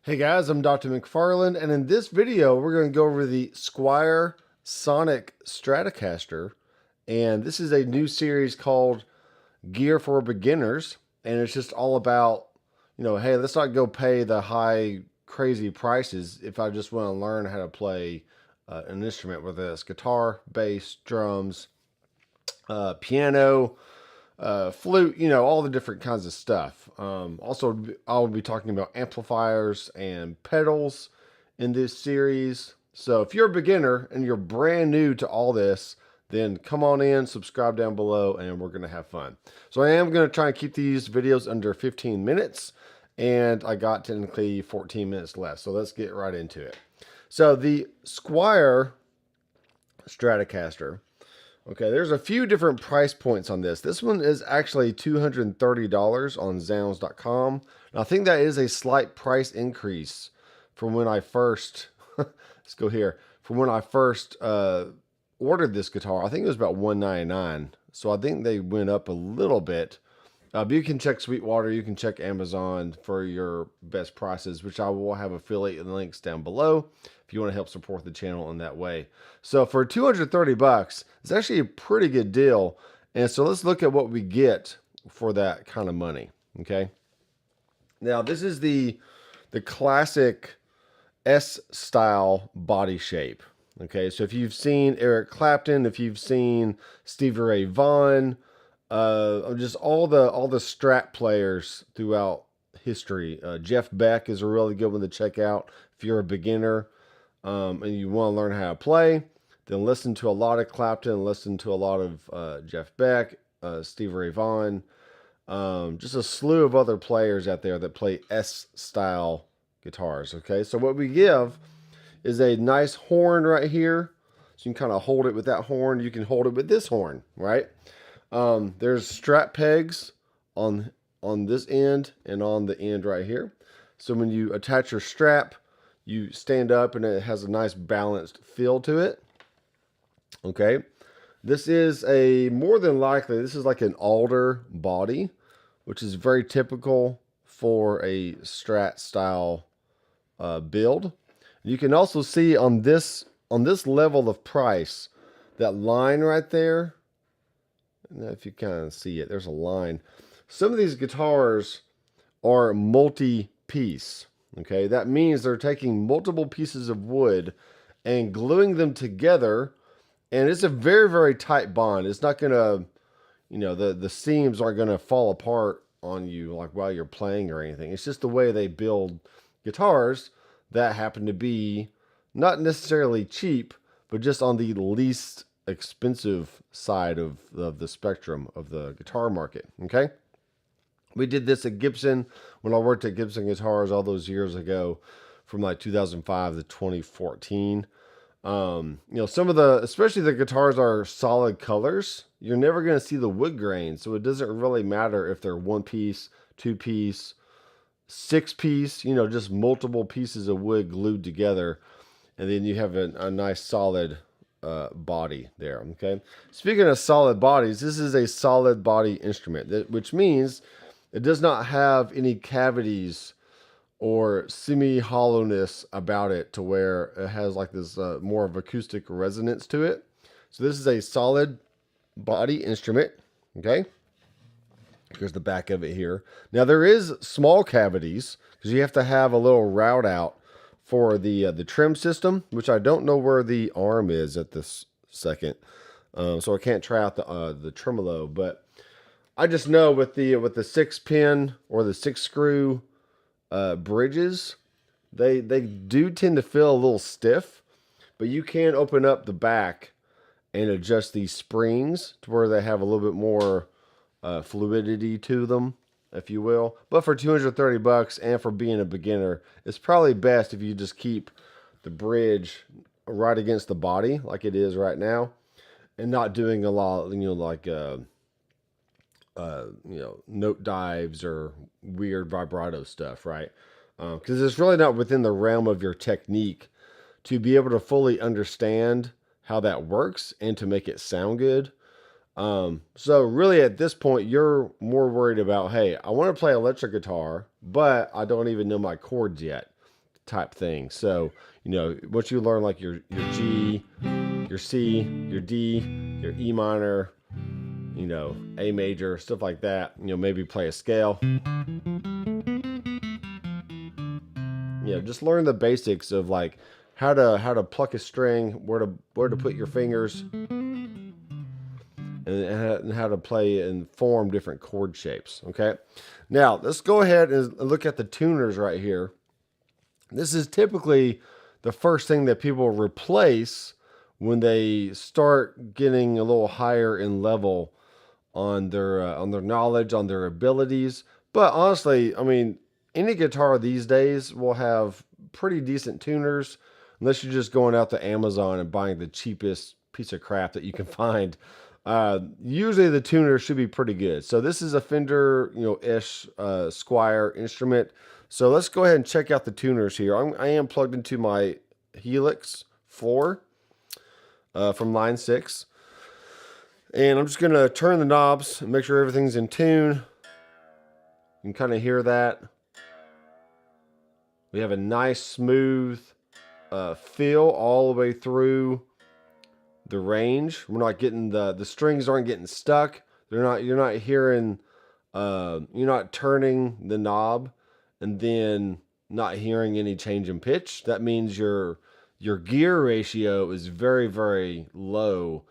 Hey guys, I'm Dr. McFarland, and in this video, we're going to go over the Squier Sonic Stratocaster. And this is a new series called Gear for Beginners. And it's just all about, hey, let's not go pay the high, crazy prices if I just want to learn how to play an instrument with this guitar, bass, drums, piano, flute, all the different kinds of stuff. Also, I'll be talking about amplifiers and pedals in this series. So if you're a beginner and you're brand new to all this, then come on in, subscribe down below, and we're going to have fun. So I am going to try and keep these videos under 15 minutes, and I got technically 14 minutes left. So let's get right into it. So the Squier Stratocaster. Okay, there's a few different price points on this. This one is actually $230 on Zounds.com. And I think that is a slight price increase from when I first, let's go here, from when I first ordered this guitar. I think it was about $199. So I think they went up a little bit. But you can check Sweetwater, you can check Amazon for your best prices, which I will have affiliate links down below if you want to help support the channel in that way. So for 230 bucks, it's actually a pretty good deal. And so let's look at what we get for that kind of money. Okay. Now this is the classic S-style body shape. Okay. So if you've seen Eric Clapton, if you've seen Stevie Ray Vaughan, just all the Strat players throughout history. Jeff Beck is a really good one to check out if you're a beginner and you want to learn how to play. Then listen to a lot of Clapton, listen to a lot of Jeff Beck, Stevie Ray Vaughan, just a slew of other players out there that play S-style guitars. Okay, so what we give is a nice horn right here. So you can kind of hold it with that horn. You can hold it with this horn, right? There's Strat pegs on this end and on the end right here. So when you attach your strap, you stand up and it has a nice balanced feel to it. Okay. This is more than likely, this is like an alder body, which is very typical for a Strat style build. You can also see on this level of price, that line right there. Now, if you kind of see it, there's a line. Some of these guitars are multi-piece. Okay, that means they're taking multiple pieces of wood and gluing them together, and it's a very, very tight bond. It's not gonna, the seams aren't gonna fall apart on you like while you're playing or anything. It's just the way they build guitars that happen to be not necessarily cheap, but just on the least expensive side of the spectrum of the guitar market. Okay, we did this at Gibson when I worked at Gibson Guitars all those years ago, from like 2005 to 2014. Some of especially the guitars are solid colors. You're never going to see the wood grain, so it doesn't really matter if they're 1-piece, 2-piece, 6-piece. Just multiple pieces of wood glued together, and then you have a nice solid body there. Okay, speaking of solid bodies, this is a solid body instrument, which means it does not have any cavities or semi-hollowness about it to where it has like this more of acoustic resonance to it. So this is a solid body instrument. Okay, here's the back of it here. Now there is small cavities because you have to have a little route out for the trim system, which I don't know where the arm is at this second, so I can't try out the tremolo. But I just know with the 6-pin or the 6-screw bridges, they do tend to feel a little stiff, but you can open up the back and adjust these springs to where they have a little bit more fluidity to them, if you will. But for 230 bucks and for being a beginner, it's probably best if you just keep the bridge right against the body like it is right now, and not doing a lot, note dives or weird vibrato stuff, right? Because it's really not within the realm of your technique to be able to fully understand how that works and to make it sound good. So really at this point, you're more worried about, hey, I want to play electric guitar, but I don't even know my chords yet. type thing. So, you know, once you learn like your G, your C, your D, your E minor, you know, A major, stuff like that, you know, maybe play a scale. You know, just learn the basics of like how to pluck a string, where to put your fingers, and how to play and form different chord shapes. Okay, now let's go ahead and look at the tuners right here. This is typically the first thing that people replace when they start getting a little higher in level on their knowledge, on their abilities. But honestly, I mean, any guitar these days will have pretty decent tuners, unless you're just going out to Amazon and buying the cheapest piece of crap that you can find. Usually the tuner should be pretty good. So this is a Fender, you know, ish Squier instrument. So let's go ahead and check out the tuners here. I am plugged into my Helix 4 from line 6. And I'm just going to turn the knobs and make sure everything's in tune. You can kind of hear that. We have a nice smooth feel all the way through the range. We're not getting the strings aren't getting stuck. You're not hearing, you're not turning the knob and then not hearing any change in pitch. That means your gear ratio is very, very low,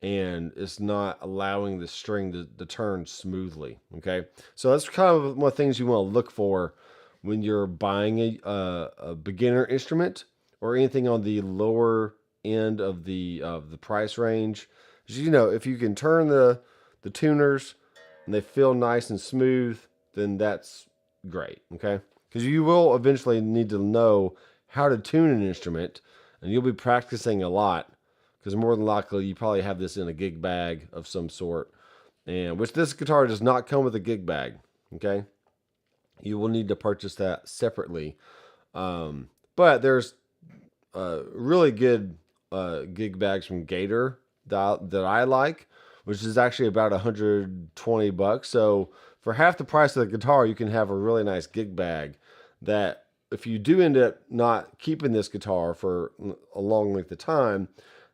and it's not allowing the string to turn smoothly. Okay, so that's kind of one of the things you want to look for when you're buying a beginner instrument or anything on the lower end of the price range. You know, if you can turn the tuners and they feel nice and smooth, then that's great. Okay, because you will eventually need to know how to tune an instrument, and you'll be practicing a lot, because more than likely you probably have this in a gig bag of some sort, and which this guitar does not come with a gig bag. Okay, you will need to purchase that separately. But there's really good gig bags from Gator that I like, which is actually about $120. So for half the price of the guitar, you can have a really nice gig bag that, if you do end up not keeping this guitar for a long length of time,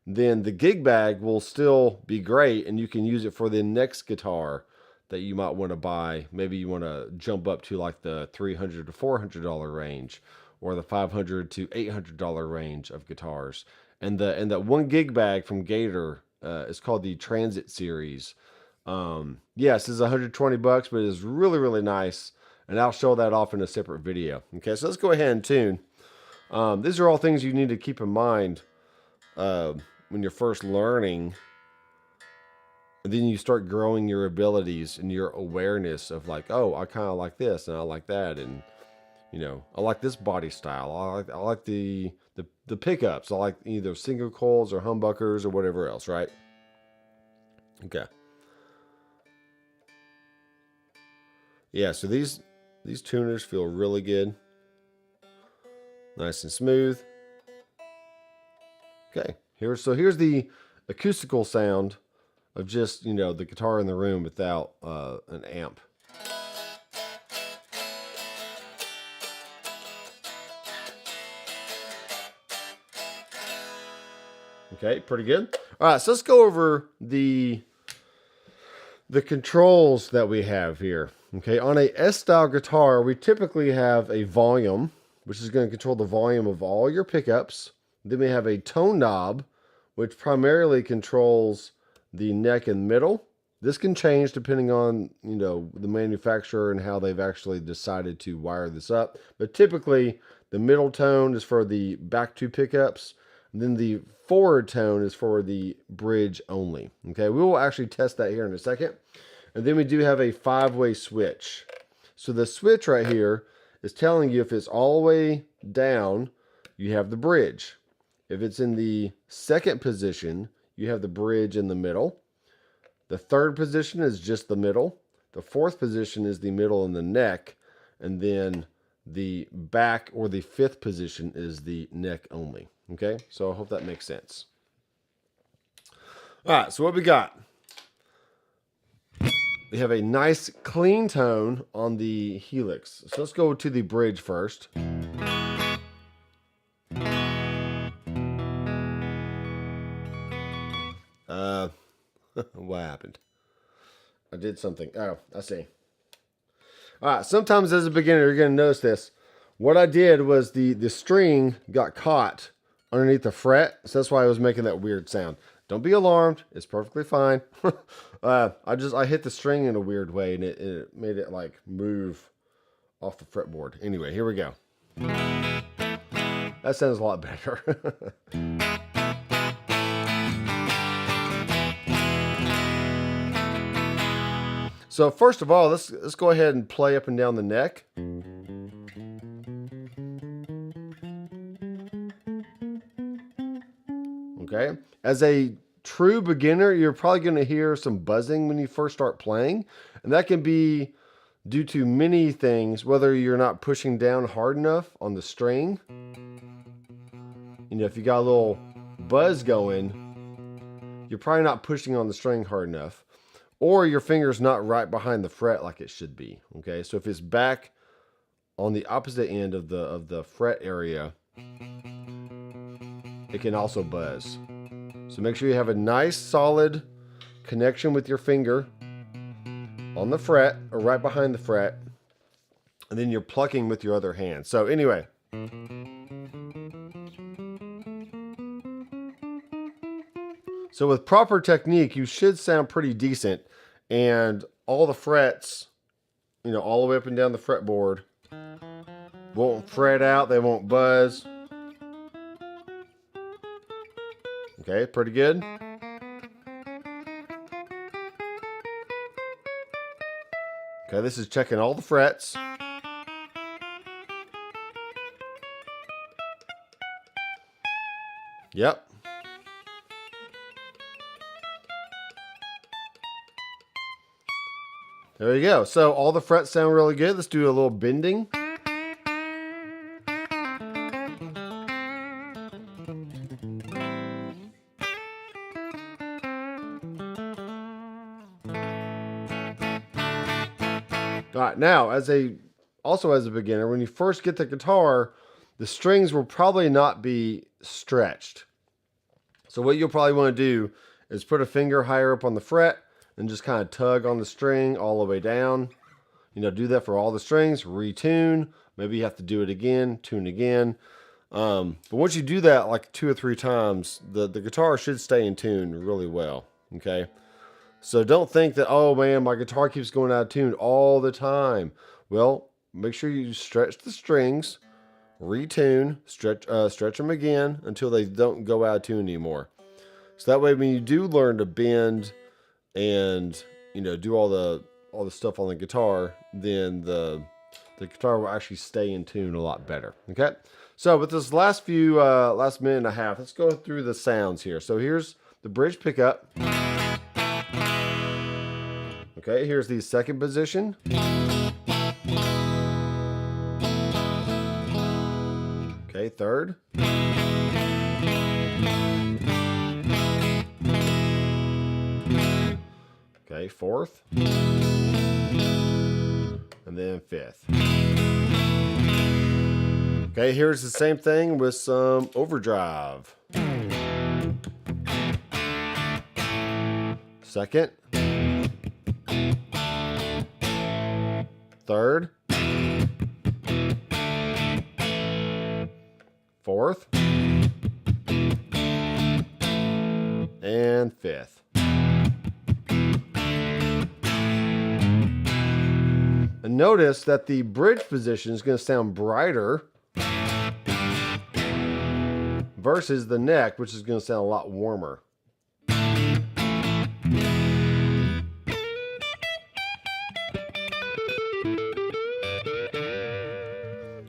then the gig bag will still be great, and you can use it for the next guitar that you might want to buy. Maybe you want to jump up to like the $300 to $400 range, or the $500 to $800 range of guitars. And that one gig bag from Gator is called the Transit Series. Yes, it's $120, but it is really, really nice. And I'll show that off in a separate video. Okay, so let's go ahead and tune. These are all things you need to keep in mind when you're first learning. And then you start growing your abilities and your awareness of like, oh, I kind of like this and I like that, and you know, I like this body style. I like the pickups. I like either single coils or humbuckers or whatever else, right? Okay. Yeah, so these tuners feel really good. Nice and smooth. Okay, here's the acoustical sound of just, you know, the guitar in the room without an amp. Okay, pretty good. All right, so let's go over the controls that we have here. Okay, on a S-style guitar, we typically have a volume, which is going to control the volume of all your pickups. Then we have a tone knob, which primarily controls the neck and middle. This can change depending on, you know, the manufacturer and how they've actually decided to wire this up. But typically, the middle tone is for the back two pickups. And then the forward tone is for the bridge only. Okay, we will actually test that here in a second. And then we do have a 5-way switch. So the switch right here is telling you if it's all the way down, you have the bridge. If it's in the second position, you have the bridge in the middle. The third position is just the middle. The fourth position is the middle and the neck. And then the back, or the fifth position, is the neck only. Okay, so I hope that makes sense. All right, so what we got? We have a nice clean tone on the Helix. So let's go to the bridge first. What happened? I did something. Oh, I see. All right, sometimes as a beginner, you're going to notice this. What I did was the string got caught underneath the fret, so that's why I was making that weird sound. Don't be alarmed. It's perfectly fine. I hit the string in a weird way, and it made it like move off the fretboard. Anyway, here we go. That sounds a lot better. So first of all, let's go ahead and play up and down the neck. Okay. As a true beginner, you're probably going to hear some buzzing when you first start playing, and that can be due to many things, whether you're not pushing down hard enough on the string. You know, if you got a little buzz going, you're probably not pushing on the string hard enough. Or your finger's not right behind the fret like it should be. Okay, so if it's back on the opposite end of the fret area, it can also buzz. So make sure you have a nice solid connection with your finger on the fret or right behind the fret, and then you're plucking with your other hand. So anyway. So with proper technique, you should sound pretty decent. And all the frets, you know, all the way up and down the fretboard won't fret out. They won't buzz. Okay, pretty good. Okay, this is checking all the frets. Yep. There you go. So all the frets sound really good. Let's do a little bending. All right, now also as a beginner, when you first get the guitar, the strings will probably not be stretched. So what you'll probably want to do is put a finger higher up on the fret and just kind of tug on the string all the way down. You know, do that for all the strings, retune. Maybe you have to do it again, tune again. But once you do that like 2 or 3 times, the guitar should stay in tune really well, okay? So don't think that, oh man, my guitar keeps going out of tune all the time. Well, make sure you stretch the strings, retune, stretch them again until they don't go out of tune anymore. So that way when you do learn to bend and, you know, do all the stuff on the guitar, then the guitar will actually stay in tune a lot better. Okay, so with this last minute and a half, let's go through the sounds here. So here's the bridge pickup. Okay, here's the second position. Okay, third. Okay, fourth. And then fifth. Okay, here's the same thing with some overdrive. Second. Third. Fourth. And fifth. And notice that the bridge position is going to sound brighter versus the neck, which is going to sound a lot warmer.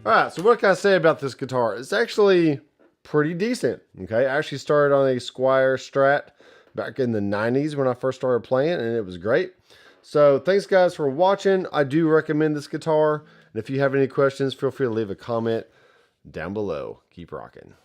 Alright, so what can I say about this guitar? It's actually pretty decent. Okay, I actually started on a Squier Strat back in the 90s when I first started playing, and it was great. So thanks guys for watching. I do recommend this guitar. And if you have any questions, feel free to leave a comment down below. Keep rocking.